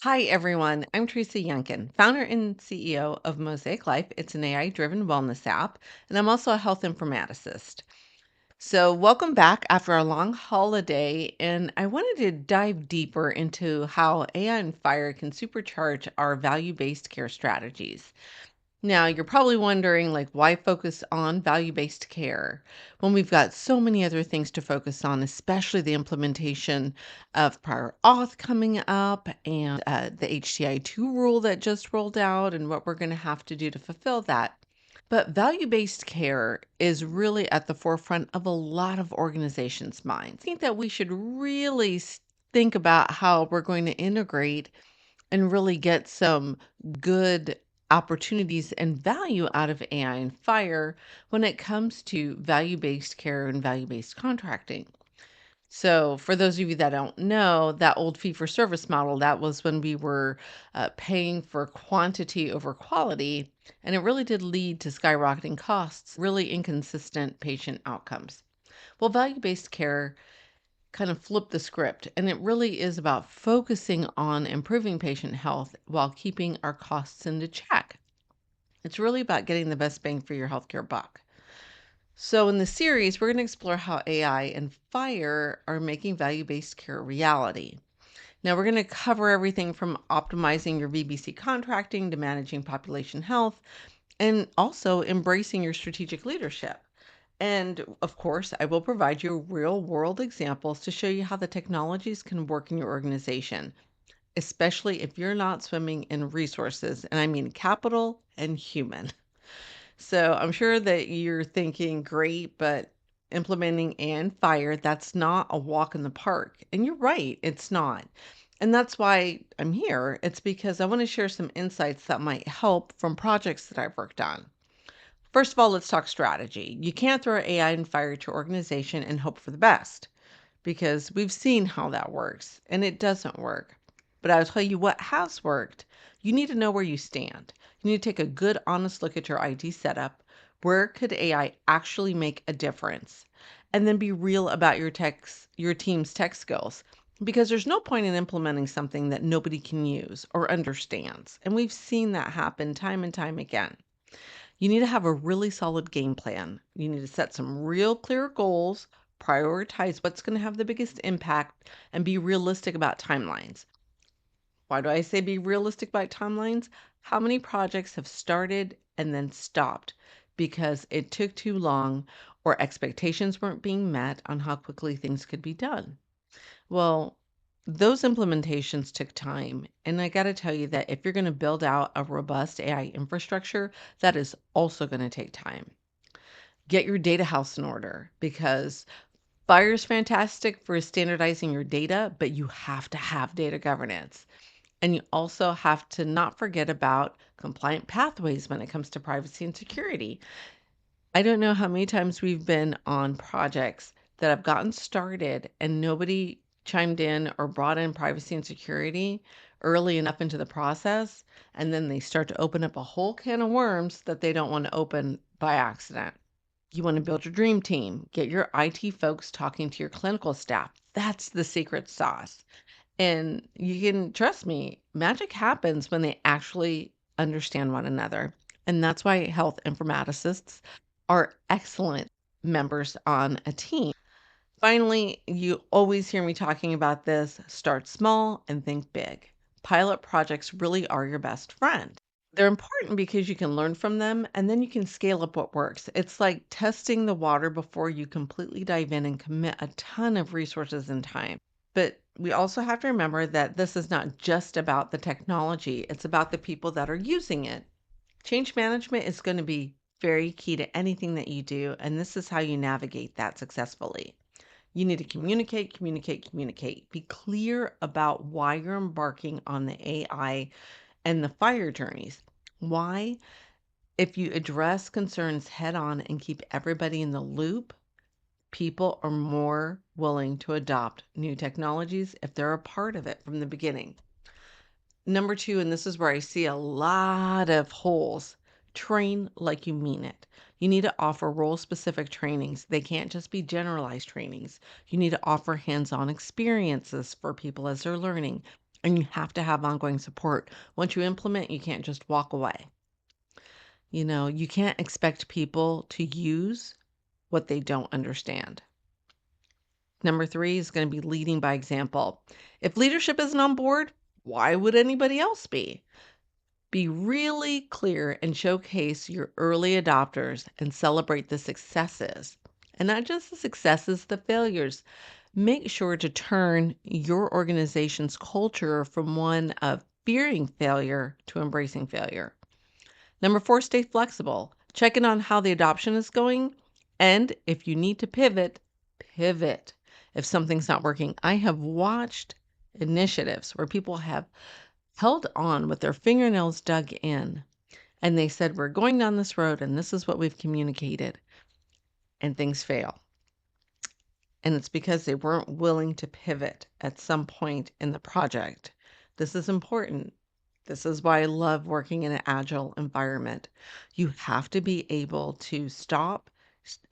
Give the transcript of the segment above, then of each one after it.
Hi, everyone. I'm Teresa Younkin, founder and CEO of Mosaic Life. It's an AI driven wellness app, and I'm also a health informaticist. So, welcome back after a long holiday. And I wanted to dive deeper into how AI and FHIR can supercharge our value based care strategies. Now, you're probably wondering, why focus on value-based care when we've got so many other things to focus on, especially the implementation of prior auth coming up and the HCI2 rule that just rolled out and what we're going to have to do to fulfill that. But value-based care is really at the forefront of a lot of organizations' minds. I think that we should really think about how we're going to integrate and really get some good opportunities and value out of AI and FHIR when it comes to value-based care and value-based contracting. So, for those of you that don't know, that old fee-for-service model, that was when we were paying for quantity over quality, and it really did lead to skyrocketing costs, really inconsistent patient outcomes. Well, value-based care kind of flip the script. And it really is about focusing on improving patient health while keeping our costs into check. It's really about getting the best bang for your healthcare buck. So, in the series, we're going to explore how AI and FHIR are making value based care a reality. Now, we're going to cover everything from optimizing your VBC contracting to managing population health and also embracing your strategic leadership. And of course, I will provide you real world examples to show you how the technologies can work in your organization, especially if you're not swimming in resources, and I mean capital and human. So I'm sure that you're thinking, great, but implementing and FHIR, that's not a walk in the park. And you're right, it's not. And that's why I'm here. It's because I want to share some insights that might help from projects that I've worked on. First of all, let's talk strategy. You can't throw AI and FHIR to your organization and hope for the best because we've seen how that works and it doesn't work. But I'll tell you what has worked. You need to know where you stand. You need to take a good, honest look at your IT setup. Where could AI actually make a difference? And then be real about your team's tech skills. Because there's no point in implementing something that nobody can use or understands. And we've seen that happen time and time again. You need to have a really solid game plan. You need to set some real clear goals, prioritize what's going to have the biggest impact, and be realistic about timelines. Why do I say be realistic about timelines? How many projects have started and then stopped because it took too long or expectations weren't being met on how quickly things could be done? Well, those implementations took time. And I got to tell you that if you're going to build out a robust AI infrastructure, that is also going to take time. Get your data house in order because FHIR is fantastic for standardizing your data, but you have to have data governance. And you also have to not forget about compliant pathways when it comes to privacy and security. I don't know how many times we've been on projects that have gotten started and nobody chimed in or brought in privacy and security early enough into the process. And then they start to open up a whole can of worms that they don't want to open by accident. You want to build your dream team, get your IT folks talking to your clinical staff. That's the secret sauce. And you can trust me, magic happens when they actually understand one another. And that's why health informaticists are excellent members on a team. Finally, you always hear me talking about this start small and think big. Pilot projects really are your best friend. They're important because you can learn from them and then you can scale up what works. It's like testing the water before you completely dive in and commit a ton of resources and time. But we also have to remember that this is not just about the technology, it's about the people that are using it. Change management is going to be very key to anything that you do, and this is how you navigate that successfully. You need to communicate, communicate, communicate. Be clear about why you're embarking on the AI and the FHIR journeys. Why? If you address concerns head on and keep everybody in the loop, people are more willing to adopt new technologies if they're a part of it from the beginning. Number two, and this is where I see a lot of holes, train like you mean it. You need to offer role specific trainings. They can't just be generalized trainings. You need to offer hands on experiences for people as they're learning. and you have to have ongoing support. Once you implement, you can't just walk away. You can't expect people to use what they don't understand. Number 3 is going to be leading by example. If leadership isn't on board, why would anybody else be? Be really clear and showcase your early adopters and celebrate the successes. And not just the successes, the failures. Make sure to turn your organization's culture from one of fearing failure to embracing failure. Number 4, stay flexible. Check in on how the adoption is going. And if you need to pivot, pivot if something's not working. I have watched initiatives where people have held on with their fingernails dug in, and they said, we're going down this road and this is what we've communicated, and things fail. And it's because they weren't willing to pivot at some point in the project. This is important. This is why I love working in an agile environment. You have to be able to stop,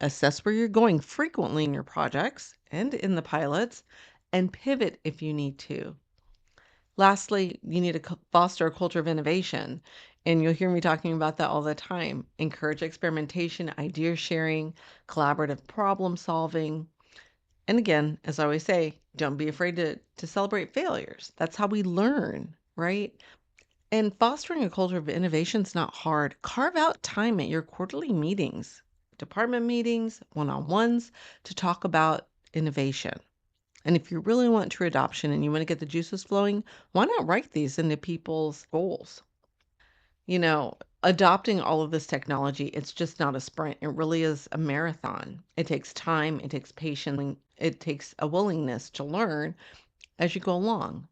assess where you're going frequently in your projects and in the pilots, and pivot if you need to. Lastly, you need to foster a culture of innovation. And you'll hear me talking about that all the time. Encourage experimentation, idea sharing, collaborative problem solving. And again, as I always say, don't be afraid to celebrate failures. That's how we learn, right? And fostering a culture of innovation is not hard. Carve out time at your quarterly meetings, department meetings, one-on-ones to talk about innovation. And if you really want true adoption and you want to get the juices flowing, why not write these into people's goals? Adopting all of this technology, it's just not a sprint. It really is a marathon. It takes time, it takes patience, it takes a willingness to learn as you go along.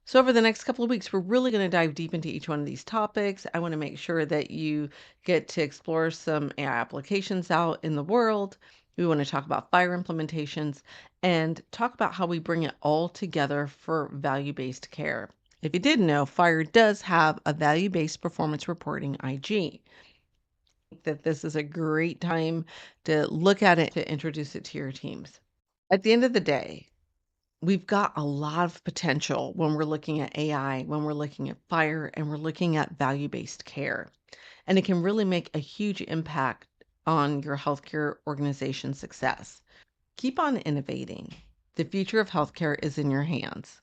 So over the next couple of weeks, we're really going to dive deep into each one of these topics. I want to make sure that you get to explore some AI applications out in the world. We want to talk about FHIR implementations and talk about how we bring it all together for value-based care. If you didn't know, FHIR does have a value-based performance reporting IG. That this is a great time to look at it, to introduce it to your teams. At the end of the day, we've got a lot of potential when we're looking at AI, when we're looking at FHIR, and we're looking at value-based care. And it can really make a huge impact on your healthcare organization's success. Keep on innovating. The future of healthcare is in your hands.